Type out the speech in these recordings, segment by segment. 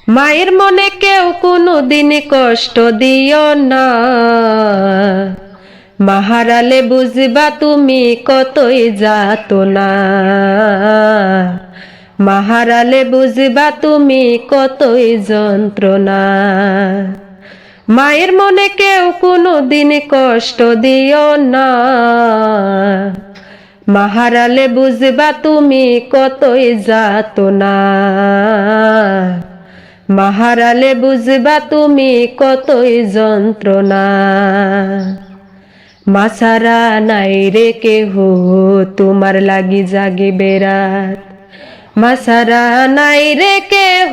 মায়ের মনে কেউ কোনো দিন কষ্ট দিও না, মা হারালে বুঝবা তুমি কতই যাতনা। মা হারালে বুঝবা তুমি কতই যন্ত্রণা। মায়ের মনে কেউ কোনো দিন কষ্ট দিও না, মা হারালে বুঝবা তুমি কতই যাতনা। মা হারালে বুঝবা তুমি কতই যন্ত্রণা। মা ছাড়া নাই রে কেহ তোমার লাগি জাগিবে রাত, মা ছাড়া নাই রে কেহ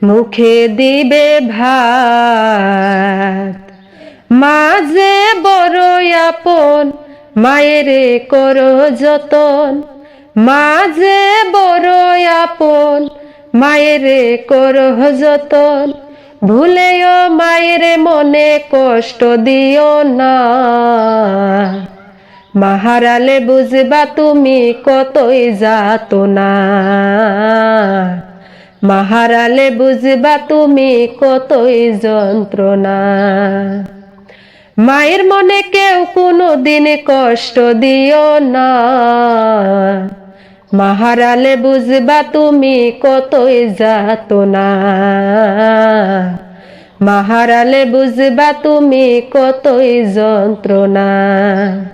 মুখে দিবে ভাত। মা যে বড় আপন, মায়েরে করো যতন। মা যে বড় আপন, মায়েরে করো যতন। ভুলেও মায়ের মনে কষ্ট দিও না, মা হারালে বুঝবা তুমি কতই যাতনা। মা হারালে বুঝবা তুমি কতই যন্ত্রণা। মায়ের মনে কেউ কোনো দিন কষ্ট দিও না, মা হারালে বুঝবা তুমি কতই যাতনা। মা হারালে বুঝবা তুমি কতই যন্ত্রণা।